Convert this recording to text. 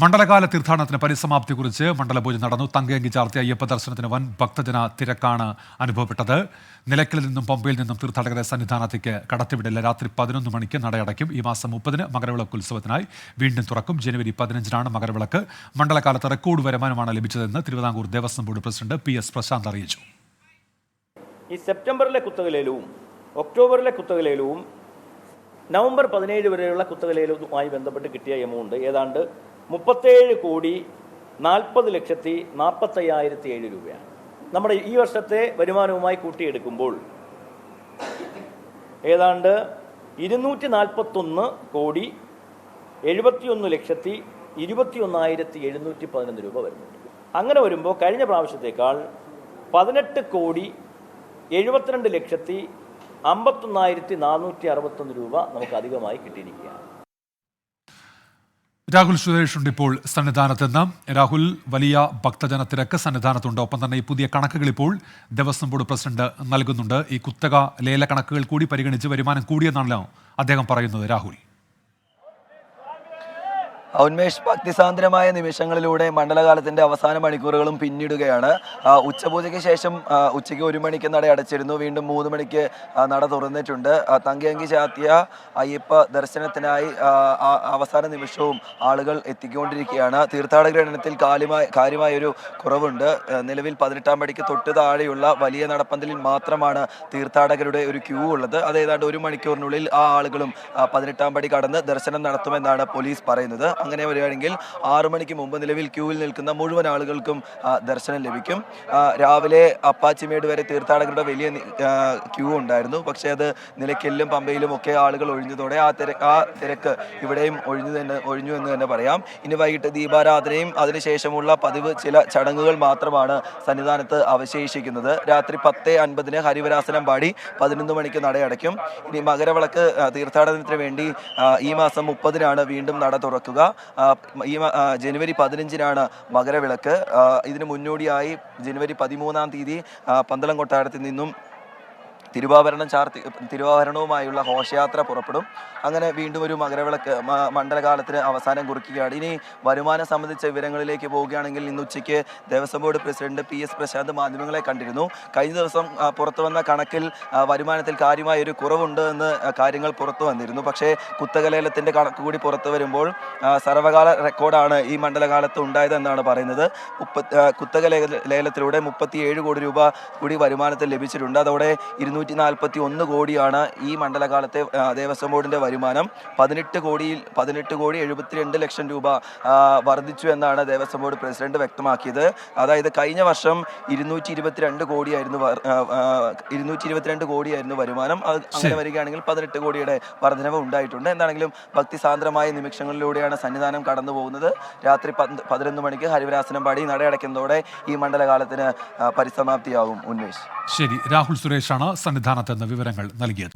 മണ്ഡലകാല തീർത്ഥാടനത്തിന് പരിസമാപ്തി കുറിച്ച് മണ്ഡലപൂജ നടന്നു. തങ്കയങ്കി ചാർത്തിയ അയ്യപ്പ ദർശനത്തിന് വൻ ഭക്തജന തിരക്കാണ് അനുഭവപ്പെട്ടത്. നിലയ്ക്കലിൽ നിന്നും പമ്പയിൽ നിന്നും തീർത്ഥാടകരെ സന്നിധാനത്തേക്ക് കടത്തിവിടില്ല. രാത്രി 11 മണിക്ക് നടയടയ്ക്കും. ഈ മാസം 30-ന് മകരവിളക്ക് ഉത്സവത്തിനായി വീണ്ടും തുറക്കും. ജനുവരി 15-നാണ് മകരവിളക്ക്. മണ്ഡലകാലത്ത് റെക്കോർഡ് വരുമാനമാണ് ലഭിച്ചതെന്ന് Thiruvithamkoor Devaswom board president PS Prashanth അറിയിച്ചു. ഈ സെപ്റ്റംബറിലെ കുത്തകലേലവും ഒക്ടോബറിലെ കുത്തകലേലവും നവംബർ 17 വരെയുള്ള കുത്തകലേലവുമായി ബന്ധപ്പെട്ട് കിട്ടിയ എമൗണ്ട് ഏതാണ്ട് 37,40,45,007 രൂപയാണ്. നമ്മുടെ ഈ വർഷത്തെ വരുമാനവുമായി കൂട്ടിയെടുക്കുമ്പോൾ ഏതാണ്ട് 241,71,21,711 രൂപ വരുന്നുണ്ട്. അങ്ങനെ വരുമ്പോൾ കഴിഞ്ഞ പ്രാവശ്യത്തേക്കാൾ 18,72,51,461 രൂപ നമുക്ക് അധികമായി കിട്ടിയിരിക്കുകയാണ്. രാഹുൽ സുരേഷ് ഉണ്ട് ഇപ്പോൾ സന്നിധാനത്ത് നിന്ന്. രാഹുൽ, വലിയ ഭക്തജന തിരക്ക് സന്നിധാനത്തുണ്ട്. ഒപ്പം തന്നെ ഈ പുതിയ കണക്കുകൾ ഇപ്പോൾ ദേവസ്വം ബോർഡ് പ്രസിഡന്റ് നൽകുന്നുണ്ട്. ഈ കുത്തക ലേല കണക്കുകൾ കൂടി പരിഗണിച്ച് വരുമാനം കൂടിയെന്നാണല്ലോ അദ്ദേഹം പറയുന്നത്. രാഹുൽ, ഉന്മേഷ്, ഭക്തിസാന്ദ്രമായ നിമിഷങ്ങളിലൂടെ മണ്ഡലകാലത്തിന്റെ അവസാന മണിക്കൂറുകളും പിന്നിടുകയാണ്. ഉച്ചപൂജയ്ക്ക് ശേഷം ഉച്ചയ്ക്ക് 1 മണിക്ക് നട അടച്ചിരുന്നു. വീണ്ടും 3 മണിക്ക് നട തുറന്നിട്ടുണ്ട്. തങ്കയങ്കി ചാർത്തിയ അയ്യപ്പ ദർശനത്തിനായി അവസാന നിമിഷവും ആളുകൾ എത്തിക്കൊണ്ടിരിക്കുകയാണ്. തീർത്ഥാടകരുടെ എണ്ണത്തിൽ കാര്യമായൊരു കുറവുണ്ട്. നിലവിൽ 18-ാം പടിക്ക് തൊട്ട് താഴെയുള്ള വലിയ നടപ്പന്തലിൽ മാത്രമാണ് തീർത്ഥാടകരുടെ ഒരു ക്യൂ ഉള്ളത്. അത് ഏതാണ്ട് 1 മണിക്കൂറിനുള്ളിൽ ആ ആളുകളും 18-ാം പടി കടന്ന് ദർശനം നടത്തുമെന്നാണ് പോലീസ് പറയുന്നത്. അങ്ങനെ വരികയാണെങ്കിൽ 6 മണിക്ക് മുമ്പ് നിലവിൽ ക്യൂവിൽ നിൽക്കുന്ന മുഴുവൻ ആളുകൾക്കും ദർശനം ലഭിക്കും. രാവിലെ അപ്പാച്ചിമേട് വരെ തീർത്ഥാടകരുടെ വലിയ ക്യൂ ഉണ്ടായിരുന്നു. പക്ഷേ അത് നിലയ്ക്കലിലും പമ്പയിലും ഒക്കെ ആളുകൾ ഒഴിഞ്ഞതോടെ ആ തിരക്ക് ഇവിടെയും ഒഴിഞ്ഞു എന്ന് തന്നെ പറയാം. ഇനി വൈകിട്ട് ദീപാരാധനയും അതിനുശേഷമുള്ള പതിവ് ചില ചടങ്ങുകൾ മാത്രമാണ് സന്നിധാനത്ത് അവശേഷിക്കുന്നത്. രാത്രി 10:50-ന് ഹരിവരാസനം പാടി 11 മണിക്ക് നടയടയ്ക്കും. ഇനി മകരവിളക്ക് തീർത്ഥാടനത്തിന് വേണ്ടി ഈ മാസം 30-നാണ് വീണ്ടും നട തുറക്കുക. ഈ ജനുവരി 15-നാണ് മകരവിളക്ക്. ഇതിനു മുന്നോടിയായി ജനുവരി 13-ാം തീയതി പന്തളം കൊട്ടാരത്തിൽ നിന്നും തിരുവാഭരണവുമായുള്ള ഘോഷയാത്ര പുറപ്പെടും. അങ്ങനെ വീണ്ടും ഒരു മകരവിളക്ക് മണ്ഡലകാലത്തിന് അവസാനം കുറിക്കുകയാണ്. ഇനി വരുമാനം സംബന്ധിച്ച വിവരങ്ങളിലേക്ക് പോവുകയാണെങ്കിൽ ഇന്ന് ഉച്ചയ്ക്ക് Devaswom board president PS Prashanth മാധ്യമങ്ങളെ കണ്ടിരുന്നു. കഴിഞ്ഞ ദിവസം പുറത്തു വന്ന കണക്കിൽ വരുമാനത്തിൽ കാര്യമായ ഒരു കുറവുണ്ട് എന്ന് കാര്യങ്ങൾ പുറത്തു വന്നിരുന്നു. പക്ഷേ കുത്തകലേലത്തിന്റെ കണക്ക് കൂടി പുറത്തു വരുമ്പോൾ സർവകാല റെക്കോർഡാണ് ഈ മണ്ഡലകാലത്ത് ഉണ്ടായതെന്നാണ് പറയുന്നത്. കുത്തക ലേലത്തിലൂടെ 37 കോടി രൂപ കൂടി വരുമാനത്തിൽ ലഭിച്ചിട്ടുണ്ട്. അതോടെ 241 കോടിയാണ് ഈ മണ്ഡലകാലത്തെ ദേവസ്വം ബോർഡിന്റെ വരുമാനം. 18 കോടി 72 ലക്ഷം രൂപ വർദ്ധിച്ചു എന്നാണ് ദേവസ്വം ബോർഡ് പ്രസിഡന്റ് വ്യക്തമാക്കിയത്. അതായത് കഴിഞ്ഞ വർഷം 222 കോടിയായിരുന്നു വരുമാനം. അങ്ങനെ വരികയാണെങ്കിൽ 18 കോടിയുടെ വർധനവ് ഉണ്ടായിട്ടുണ്ട്. എന്താണെങ്കിലും ഭക്തിസാന്ദ്രമായ നിമിഷങ്ങളിലൂടെയാണ് സന്നിധാനം കടന്നു പോകുന്നത്. രാത്രി 11 മണിക്ക് ഹരിവരാസനം പാടി നടയടയ്ക്കുന്നതോടെ ഈ മണ്ഡലകാലത്തിന് പരിസമാപ്തിയാകും. ഉന്മേഷ്. ശരി, രാഹുൽ സുരേഷാണ് സന്നിധാനത്ത് നിന്ന് വിവരങ്ങൾ നൽകിയത്.